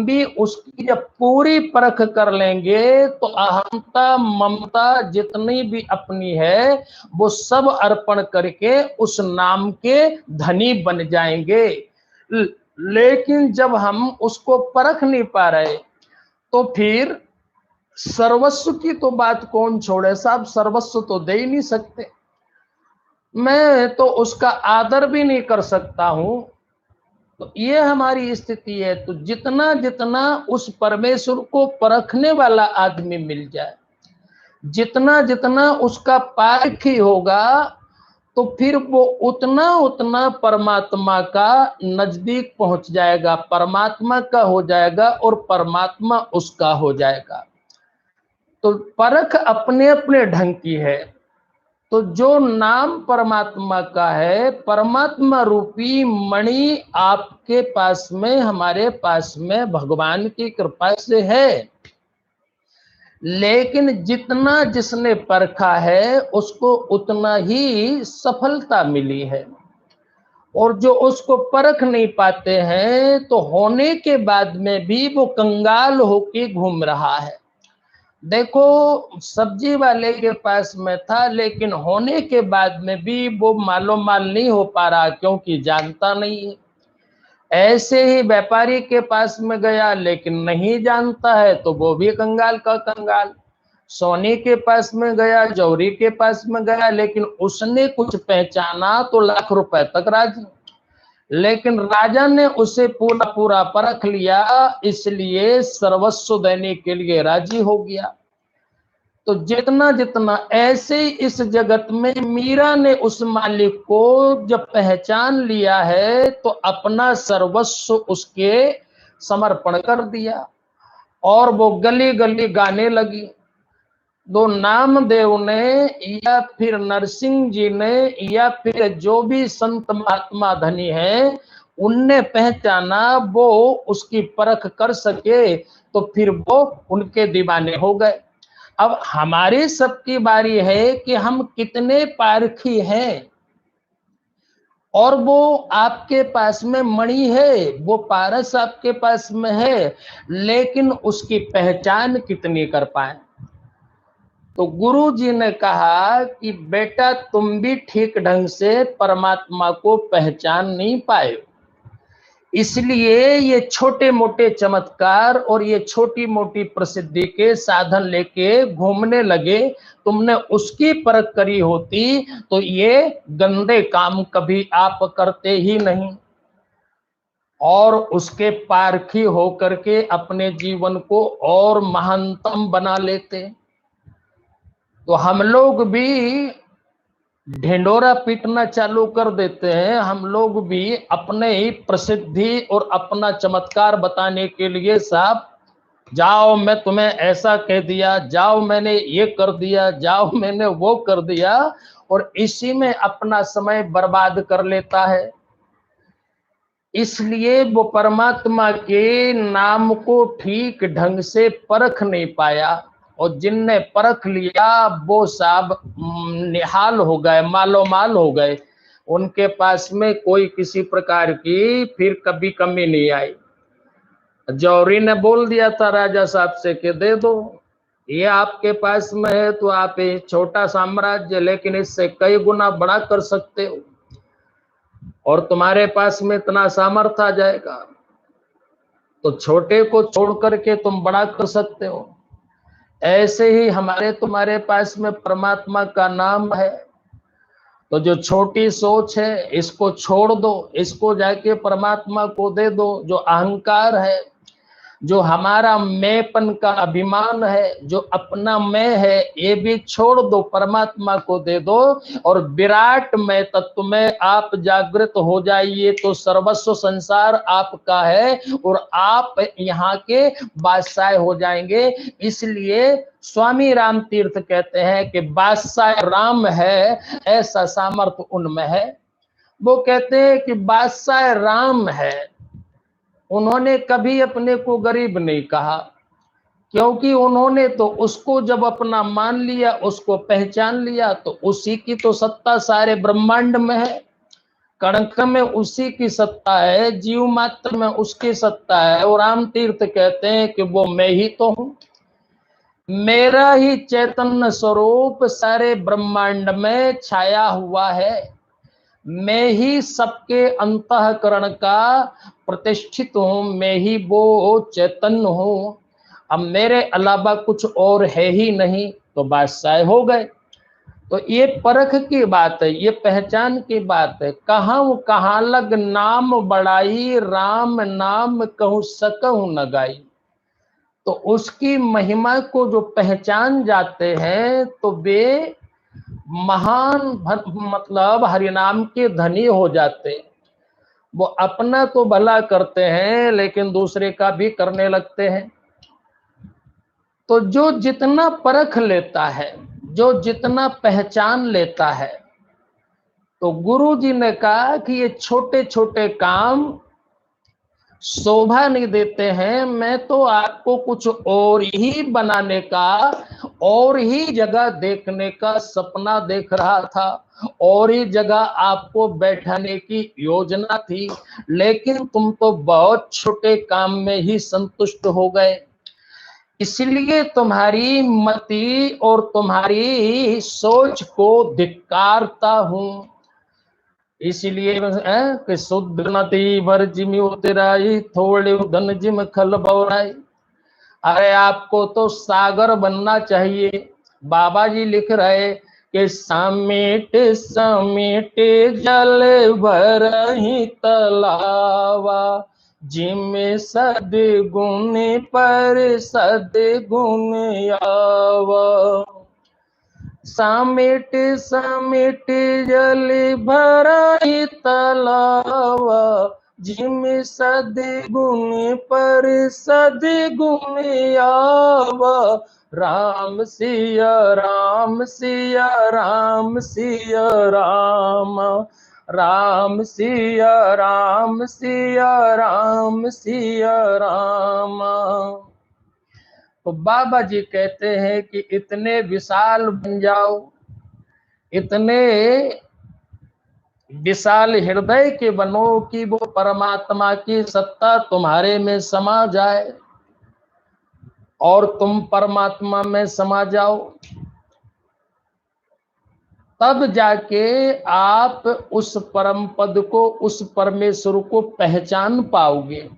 भी उसकी जब पूरी परख कर लेंगे तो अहंता ममता जितनी भी अपनी है वो सब अर्पण करके उस नाम के धनी बन जाएंगे। लेकिन जब हम उसको परख नहीं पा रहे तो फिर सर्वस्व की तो बात कौन छोड़े साहब, सर्वस्व तो दे ही नहीं सकते। मैं तो उसका आदर भी नहीं कर सकता हूं। तो ये हमारी स्थिति है। तो जितना जितना उस परमेश्वर को परखने वाला आदमी मिल जाए, जितना जितना उसका पारखी होगा, तो फिर वो उतना उतना परमात्मा का नजदीक पहुंच जाएगा, परमात्मा का हो जाएगा और परमात्मा उसका हो जाएगा। तो परख अपने अपने ढंग की है। तो जो नाम परमात्मा का है, परमात्मा रूपी मणि आपके पास में, हमारे पास में भगवान की कृपा से है। लेकिन जितना जिसने परखा है उसको उतना ही सफलता मिली है, और जो उसको परख नहीं पाते हैं तो होने के बाद में भी वो कंगाल होके घूम रहा है। देखो सब्जी वाले के पास में था, लेकिन होने के बाद में भी वो मालो माल नहीं हो पा रहा क्योंकि जानता नहीं है। ऐसे ही व्यापारी के पास में गया लेकिन नहीं जानता है तो वो भी कंगाल का कंगाल। सोनी के पास में गया, जौहरी के पास में गया, लेकिन उसने कुछ पहचाना तो लाख रुपए तक राजी। लेकिन राजा ने उसे पूरा पूरा परख लिया, इसलिए सर्वस्व देने के लिए राजी हो गया। तो जितना जितना ऐसे ही इस जगत में मीरा ने उस मालिक को जब पहचान लिया है तो अपना सर्वस्व उसके समर्पण कर दिया और वो गली गली गाने लगी। दो नामदेव ने या फिर नरसिंह जी ने या फिर जो भी संत महात्मा धनी है उनने पहचाना, वो उसकी परख कर सके तो फिर वो उनके दीवाने हो गए। अब हमारी सबकी बारी है कि हम कितने पारखी हैं। और वो आपके पास में मणि है, वो पारस आपके पास में है, लेकिन उसकी पहचान कितनी कर पाए। तो गुरु जी ने कहा कि बेटा तुम भी ठीक ढंग से परमात्मा को पहचान नहीं पाए, इसलिए ये छोटे मोटे चमत्कार और ये छोटी मोटी प्रसिद्धि के साधन लेके घूमने लगे। तुमने उसकी परख करी होती तो ये गंदे काम कभी आप करते ही नहीं, और उसके पारखी होकर के अपने जीवन को और महानतम बना लेते। तो हम लोग भी ढिंडोरा पीटना चालू कर देते हैं, हम लोग भी अपने ही प्रसिद्धि और अपना चमत्कार बताने के लिए साहब, जाओ मैं तुम्हें ऐसा कह दिया, जाओ मैंने ये कर दिया, जाओ मैंने वो कर दिया, और इसी में अपना समय बर्बाद कर लेता है। इसलिए वो परमात्मा के नाम को ठीक ढंग से परख नहीं पाया, और जिनने परख लिया वो साहब निहाल हो गए, मालो माल हो गए। उनके पास में कोई किसी प्रकार की फिर कभी कमी नहीं आई। जौहरी ने बोल दिया था राजा साहब से कि दे दो, ये आपके पास में है तो आप ये छोटा साम्राज्य लेकिन इससे कई गुना बड़ा कर सकते हो, और तुम्हारे पास में इतना सामर्थ्य आ जाएगा तो छोटे को छोड़ करके तुम बड़ा कर सकते हो। ऐसे ही हमारे तुम्हारे पास में परमात्मा का नाम है, तो जो छोटी सोच है इसको छोड़ दो, इसको जाके परमात्मा को दे दो। जो अहंकार है, जो हमारा मैंपन का अभिमान है, जो अपना मैं है, ये भी छोड़ दो, परमात्मा को दे दो, और विराट मैं तत्व में आप जागृत हो जाइए तो सर्वस्व संसार आपका है और आप यहाँ के बादशाह हो जाएंगे। इसलिए स्वामी राम तीर्थ कहते हैं कि बादशाह राम है, ऐसा सामर्थ्य उनमें है। वो कहते हैं कि बादशाह राम है, उन्होंने कभी अपने को गरीब नहीं कहा, क्योंकि उन्होंने तो उसको जब अपना मान लिया, उसको पहचान लिया, तो उसी की तो सत्ता सारे ब्रह्मांड में है, कणक में उसी की सत्ता है, जीव मात्र में उसकी सत्ता है। और राम तीर्थ कहते हैं कि वो मैं ही तो हूं, मेरा ही चैतन्य स्वरूप सारे ब्रह्मांड में छाया हुआ है, मैं ही सबके अंतःकरण का प्रतिष्ठित हूं, मैं ही वो चैतन्य हूं, अब मेरे अलावा कुछ और है ही नहीं, तो बादशाह हो गए। तो ये परख की बात है, ये पहचान की बात है। कहाँ लग नाम बढ़ाई, राम नाम कहूँ सकहूँ न गाई। तो उसकी महिमा को जो पहचान जाते हैं तो वे महान मतलब हरिनाम के धनी हो जाते। वो अपना तो भला करते हैं लेकिन दूसरे का भी करने लगते हैं। तो जो जितना परख लेता है, जो जितना पहचान लेता है, तो गुरु जी ने कहा कि ये छोटे छोटे काम शोभा नहीं देते हैं, मैं तो आपको कुछ और ही बनाने का, और ही जगह देखने का सपना देख रहा था, और ही जगह आपको बैठाने की योजना थी, लेकिन तुम तो बहुत छोटे काम में ही संतुष्ट हो गए। इसलिए तुम्हारी मति और तुम्हारी सोच को धिक्कारता हूं। इसलिए कि शुद्ध नदी भर जिमी उतराई, थोड़े धन जिम खल बौराई। अरे आपको तो सागर बनना चाहिए। बाबा जी लिख रहे कि समेट समेट जल भर ही तलावा, जिमे सदगुण पर सदगुण आवा। समेट समेट जल भराई तलावा, जिम सदगुण पर सदगुण आवा। राम सिया राम सिया राम सिया राम, राम सिया राम सिया राम सिया राम। तो बाबा जी कहते हैं कि इतने विशाल बन जाओ, इतने विशाल हृदय के बनो कि वो परमात्मा की सत्ता तुम्हारे में समा जाए और तुम परमात्मा में समा जाओ। तब जाके आप उस परम पद को, उस परमेश्वर को पहचान पाओगे,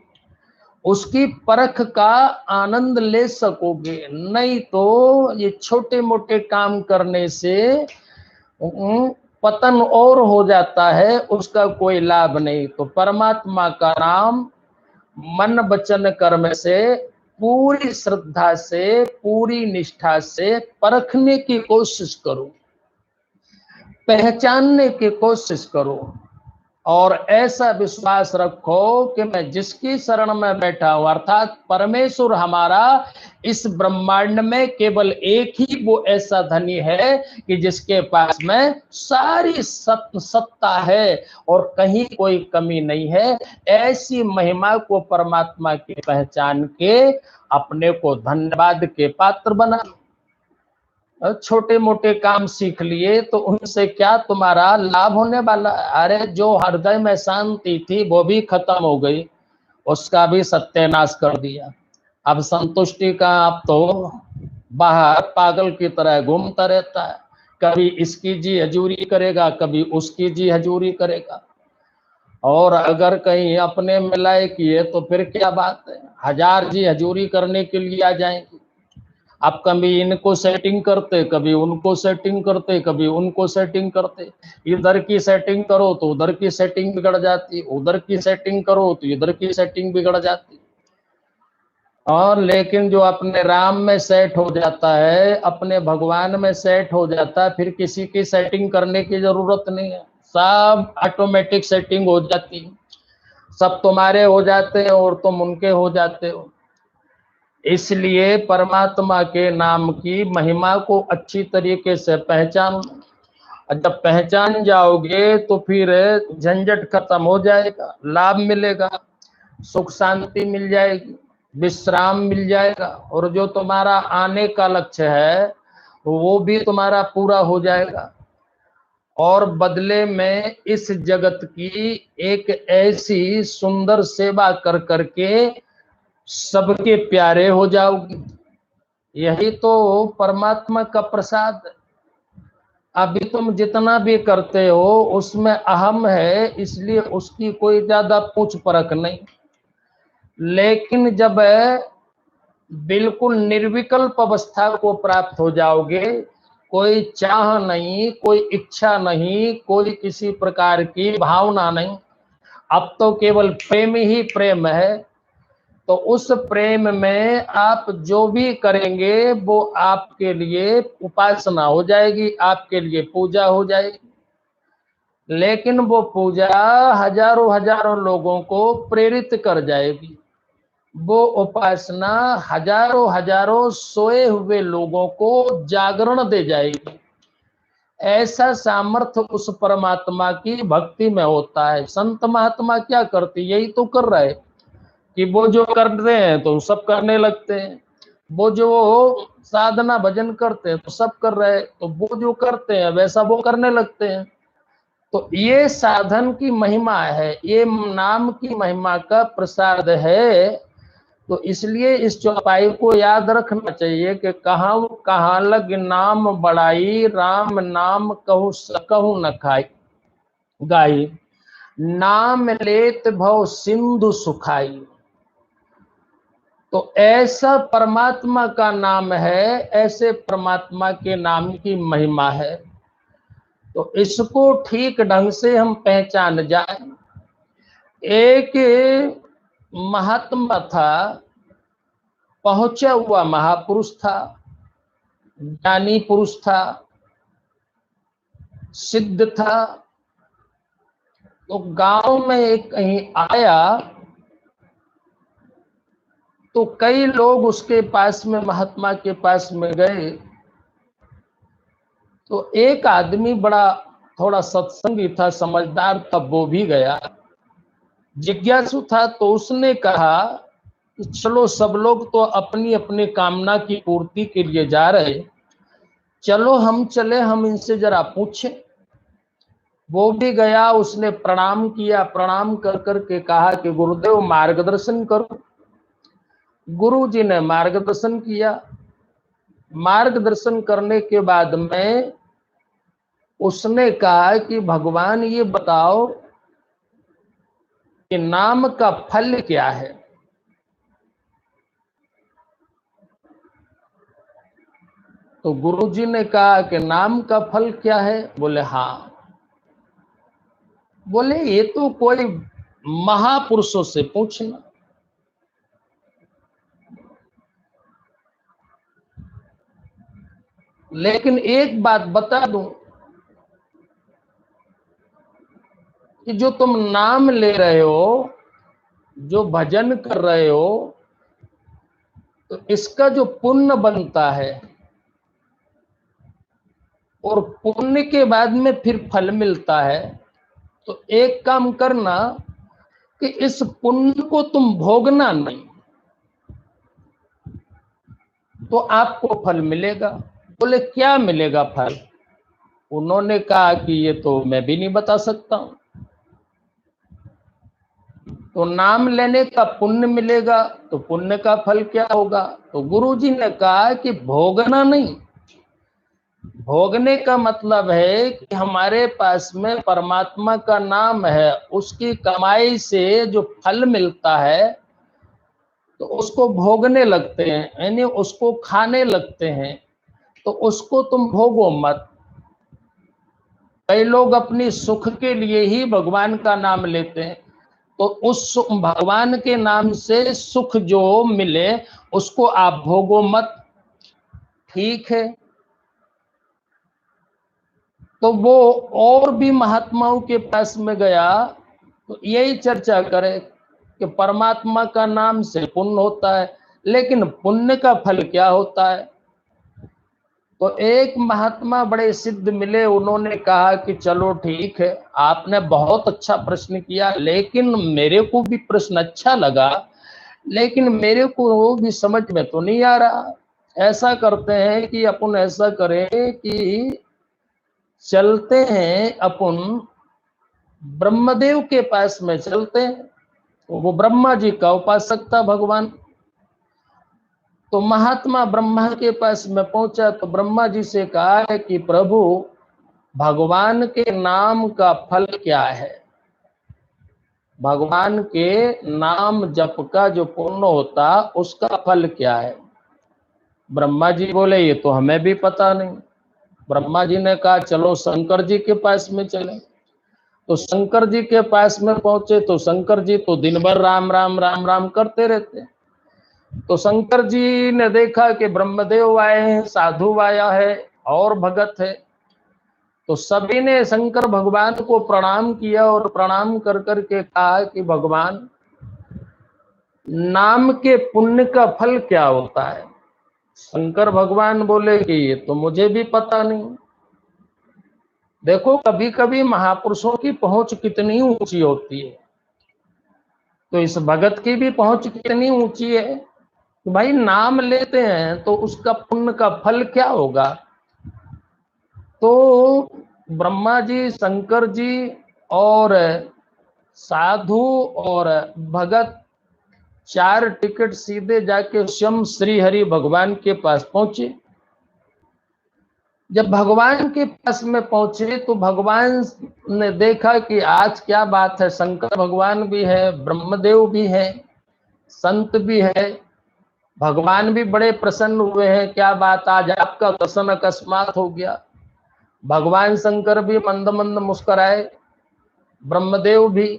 उसकी परख का आनंद ले सकोगे। नहीं तो ये छोटे मोटे काम करने से पतन और हो जाता है, उसका कोई लाभ नहीं। तो परमात्मा का नाम मन वचन कर्म से पूरी श्रद्धा से, पूरी निष्ठा से परखने की कोशिश करो, पहचानने की कोशिश करो, और ऐसा विश्वास रखो कि मैं जिसकी शरण में बैठा हूं, अर्थात परमेश्वर हमारा इस ब्रह्मांड में केवल एक ही वो ऐसा धनी है कि जिसके पास में सारी सत्ता है और कहीं कोई कमी नहीं है। ऐसी महिमा को परमात्मा की पहचान के अपने को धन्यवाद के पात्र बना। छोटे मोटे काम सीख लिए तो उनसे क्या तुम्हारा लाभ होने वाला? अरे जो हृदय में शांति थी वो भी खत्म हो गई, उसका भी सत्यानाश कर दिया। अब संतुष्टि का आप तो बाहर पागल की तरह घूमता रहता है, कभी इसकी जी हजूरी करेगा, कभी उसकी जी हजूरी करेगा। और अगर कहीं अपने में लायक है तो फिर क्या बात है, हजार जी हजूरी करने के लिए आ जाएंगे। आप कभी इनको सेटिंग करते, कभी उनको सेटिंग करते, कभी उनको सेटिंग करते। इधर की सेटिंग करो तो उधर की सेटिंग बिगड़ जाती, उधर की सेटिंग करो तो इधर की सेटिंग बिगड़ जाती। और लेकिन जो अपने राम में सेट हो जाता है, अपने भगवान में सेट हो जाता है, फिर किसी की सेटिंग करने की जरूरत नहीं है, सब ऑटोमेटिक सेटिंग हो जाती है। सब तुम्हारे हो जाते हैं और तुम उनके हो जाते हो। इसलिए परमात्मा के नाम की महिमा को अच्छी तरीके से पहचान, जब पहचान जाओगे तो फिर झंझट खत्म हो जाएगा, लाभ मिलेगा, सुख शांति मिल जाएगी, विश्राम मिल जाएगा, और जो तुम्हारा आने का लक्ष्य है वो भी तुम्हारा पूरा हो जाएगा। और बदले में इस जगत की एक ऐसी सुंदर सेवा कर करके सबके प्यारे हो जाओगे। यही तो परमात्मा का प्रसाद है। अभी तुम जितना भी करते हो उसमें अहम है, इसलिए उसकी कोई ज्यादा पूछ परख नहीं। लेकिन जब बिल्कुल निर्विकल्प अवस्था को प्राप्त हो जाओगे, कोई चाह नहीं, कोई इच्छा नहीं, कोई किसी प्रकार की भावना नहीं, अब तो केवल प्रेम ही प्रेम है, तो उस प्रेम में आप जो भी करेंगे वो आपके लिए उपासना हो जाएगी, आपके लिए पूजा हो जाएगी। लेकिन वो पूजा हजारों हजारों लोगों को प्रेरित कर जाएगी, वो उपासना हजारों हजारों सोए हुए लोगों को जागरण दे जाएगी। ऐसा सामर्थ्य उस परमात्मा की भक्ति में होता है। संत महात्मा क्या करते, यही तो कर रहे कि वो जो कर रहे हैं तो सब करने लगते हैं, वो जो साधना भजन करते हैं तो सब कर रहे हैं, तो वो जो करते हैं वैसा वो करने लगते हैं। तो ये साधन की महिमा है, ये नाम की महिमा का प्रसाद है। तो इसलिए इस चौपाई को याद रखना चाहिए कि कहाँ लग नाम बढ़ाई, राम नाम कहूँ न खाई गाई, नाम लेत भव सिंधु सुखाई। तो ऐसा परमात्मा का नाम है, ऐसे परमात्मा के नाम की महिमा है। तो इसको ठीक ढंग से हम पहचान जाए। एक महात्मा था, पहुंचा हुआ महापुरुष था, ज्ञानी पुरुष था, सिद्ध था। तो गांव में एक कहीं आया तो कई लोग उसके पास में, महात्मा के पास में गए। तो एक आदमी बड़ा थोड़ा सत्संगी था, समझदार था, वो भी गया, जिज्ञासु था। तो उसने कहा कि चलो, सब लोग तो अपनी अपनी कामना की पूर्ति के लिए जा रहे, चलो हम चले, हम इनसे जरा पूछें। वो भी गया, उसने प्रणाम किया, प्रणाम कर करके कहा कि गुरुदेव मार्गदर्शन करो। गुरु जी ने मार्गदर्शन किया। मार्गदर्शन करने के बाद में उसने कहा कि भगवान ये बताओ कि नाम का फल क्या है। तो गुरु जी ने कहा कि नाम का फल क्या है। बोले हाँ। बोले ये तो कोई महापुरुषों से पूछना। लेकिन एक बात बता दूं कि जो तुम नाम ले रहे हो, जो भजन कर रहे हो, तो इसका जो पुण्य बनता है और पुण्य के बाद में फिर फल मिलता है, तो एक काम करना कि इस पुण्य को तुम भोगना नहीं, तो आपको फल मिलेगा। बोले क्या मिलेगा फल। उन्होंने कहा कि ये तो मैं भी नहीं बता सकता हूं। तो नाम लेने का पुण्य मिलेगा, तो पुण्य का फल क्या होगा। तो गुरुजी ने कहा कि भोगना नहीं। भोगने का मतलब है कि हमारे पास में परमात्मा का नाम है, उसकी कमाई से जो फल मिलता है तो उसको भोगने लगते हैं, यानी उसको खाने लगते हैं। तो उसको तुम भोगो मत। कई लोग अपनी सुख के लिए ही भगवान का नाम लेते हैं, तो उस भगवान के नाम से सुख जो मिले उसको आप भोगो मत। ठीक है। तो वो और भी महात्माओं के पास में गया, तो यही चर्चा करे कि परमात्मा का नाम से पुण्य होता है, लेकिन पुण्य का फल क्या होता है। तो एक महात्मा बड़े सिद्ध मिले, उन्होंने कहा कि चलो ठीक है, आपने बहुत अच्छा प्रश्न किया, लेकिन मेरे को भी प्रश्न अच्छा लगा, लेकिन मेरे को भी समझ में तो नहीं आ रहा। ऐसा करते हैं कि अपन ऐसा करें कि चलते हैं अपन ब्रह्मदेव के पास में चलते हैं। तो वो ब्रह्मा जी का उपासक था भगवान। तो महात्मा ब्रह्मा के पास में पहुंचा, तो ब्रह्मा जी से कहा है कि प्रभु, भगवान के नाम का फल क्या है। भगवान के नाम जप का जो पुण्य होता उसका फल क्या है। ब्रह्मा जी बोले ये तो हमें भी पता नहीं। ब्रह्मा जी ने कहा चलो शंकर जी के पास में चले। तो शंकर जी के पास में पहुंचे, तो शंकर जी तो दिन भर राम राम राम राम करते रहते। तो शंकर जी ने देखा कि ब्रह्मदेव आए हैं, साधु आया है और भगत है। तो सभी ने शंकर भगवान को प्रणाम किया और प्रणाम कर करके कहा कि भगवान, नाम के पुण्य का फल क्या होता है। शंकर भगवान बोले कि ये तो मुझे भी पता नहीं। देखो कभी कभी महापुरुषों की पहुंच कितनी ऊंची होती है, तो इस भगत की भी पहुंच कितनी ऊंची है कि भाई नाम लेते हैं तो उसका पुण्य का फल क्या होगा। तो ब्रह्मा जी, शंकर जी और साधु और भगत चार टिकट सीधे जाके स्वयं श्री हरि भगवान के पास पहुंचे। जब भगवान के पास में पहुंचे तो भगवान ने देखा कि आज क्या बात है, शंकर भगवान भी है, ब्रह्मदेव भी है, संत भी है। भगवान भी बड़े प्रसन्न हुए हैं, क्या बात आज आपका दर्शन अकस्मात हो गया। भगवान शंकर भी मंद मंद मुस्कुराए, ब्रह्मदेव भी।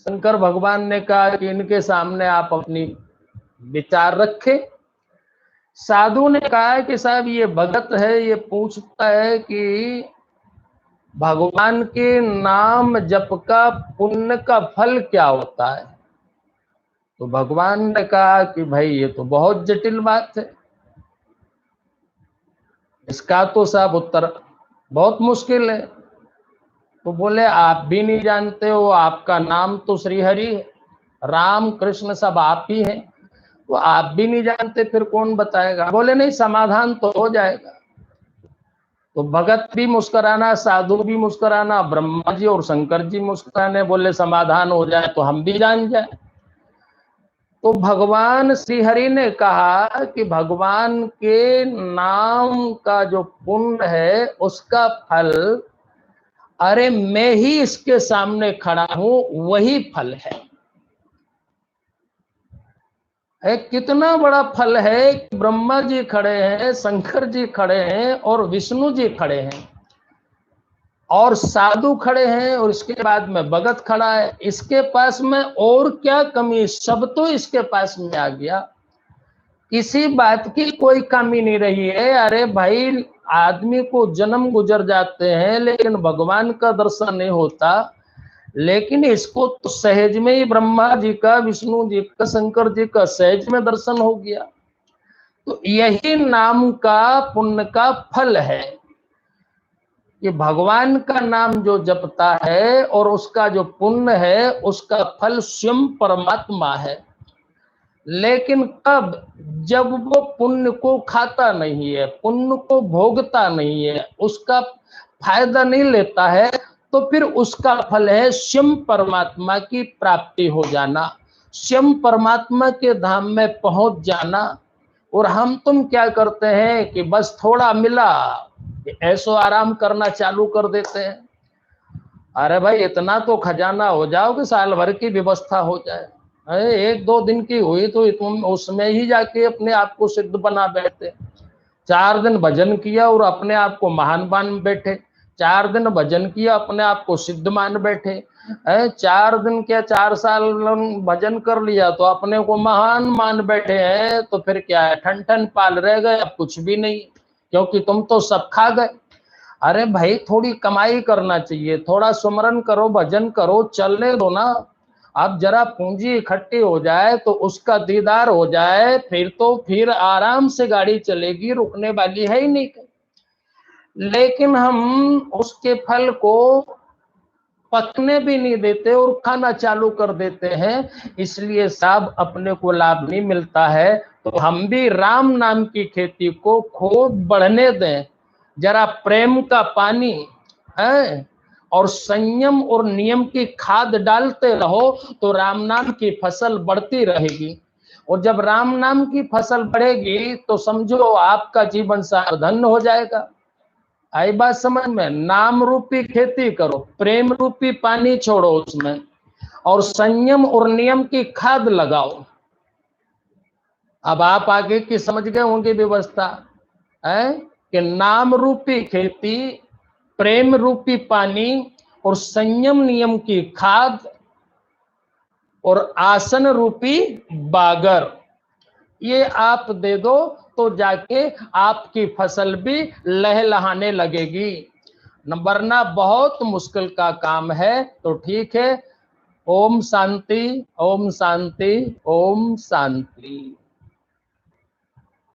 शंकर भगवान ने कहा कि इनके सामने आप अपनी विचार रखे। साधु ने कहा कि साहब ये भगत है, ये पूछता है कि भगवान के नाम जप का पुण्य का फल क्या होता है। तो भगवान ने कहा कि भाई ये तो बहुत जटिल बात है, इसका तो साहब उत्तर बहुत मुश्किल है। तो बोले आप भी नहीं जानते हो, आपका नाम तो श्री हरि है, राम कृष्ण सब आप ही हैं, तो आप भी नहीं जानते फिर कौन बताएगा। बोले नहीं, समाधान तो हो जाएगा। तो भगत भी मुस्कुराना, साधु भी मुस्कुराना, ब्रह्मा जी और शंकर जी मुस्कुराने, बोले समाधान हो जाए तो हम भी जान जाए। तो भगवान श्री हरि ने कहा कि भगवान के नाम का जो पुण्य है उसका फल, अरे मैं ही इसके सामने खड़ा हूं, वही फल है। कितना बड़ा फल है कि ब्रह्मा जी खड़े हैं, शंकर जी खड़े हैं और विष्णु जी खड़े हैं और साधु खड़े हैं और इसके बाद में भगत खड़ा है। इसके पास में और क्या कमी, सब तो इसके पास में आ गया, किसी बात की कोई कमी नहीं रही है। अरे भाई, आदमी को जन्म गुजर जाते हैं लेकिन भगवान का दर्शन नहीं होता, लेकिन इसको तो सहज में ही ब्रह्मा जी का, विष्णु जी का, शंकर जी का सहज में दर्शन हो गया। तो यही नाम का पुण्य का फल है कि भगवान का नाम जो जपता है और उसका जो पुण्य है उसका फल स्वयं परमात्मा है। लेकिन कब, जब वो पुण्य को खाता नहीं है, पुण्य को भोगता नहीं है, उसका फायदा नहीं लेता है, तो फिर उसका फल है स्वयं परमात्मा की प्राप्ति हो जाना, स्वयं परमात्मा के धाम में पहुंच जाना। और हम तुम क्या करते हैं कि बस थोड़ा मिला, ऐसो आराम करना चालू कर देते हैं। अरे भाई, इतना तो खजाना हो जाओ कि साल भर की व्यवस्था हो जाए। अरे एक दो दिन की हुई तो तुम उसमें ही जाके अपने आप को सिद्ध बना बैठते। 4 दिन भजन किया और अपने आप को महान मान बैठे, 4 दिन भजन किया अपने आप को सिद्ध मान बैठे। 4 दिन क्या 4 साल भजन कर लिया तो अपने को महान मान बैठे हैं, तो फिर क्या है, ठन ठन पाल रह गए, अब कुछ भी नहीं, क्योंकि तुम तो सब खा गए। अरे भाई, थोड़ी कमाई करना चाहिए, थोड़ा सुमरन करो, भजन करो, चलने दो ना। अब जरा पूंजी इकट्ठी हो जाए तो उसका दीदार हो जाए, फिर तो फिर आराम से गाड़ी चलेगी, रुकने वाली है ही नहीं। लेकिन हम उसके फल को पकने भी नहीं देते और खाना चालू कर देते हैं, इसलिए साहब अपने को लाभ नहीं मिलता है। तो हम भी राम नाम की खेती को खूब बढ़ने दें, जरा प्रेम का पानी है और संयम और नियम की खाद डालते रहो तो राम नाम की फसल बढ़ती रहेगी। और जब राम नाम की फसल बढ़ेगी तो समझो आपका जीवन साधन हो जाएगा। आई बात समझ में? नाम रूपी खेती करो, प्रेम रूपी पानी छोड़ो उसमें, और संयम और नियम की खाद लगाओ। अब आप आगे की समझ गए होंगे व्यवस्था है कि नाम रूपी खेती, प्रेम रूपी पानी और संयम नियम की खाद और आसन रूपी बागर, ये आप दे दो तो जाके आपकी फसल भी लहलहाने लगेगी। वरना बहुत मुश्किल का काम है। तो ठीक है, ओम शांति, ओम शांति, ओम शांति।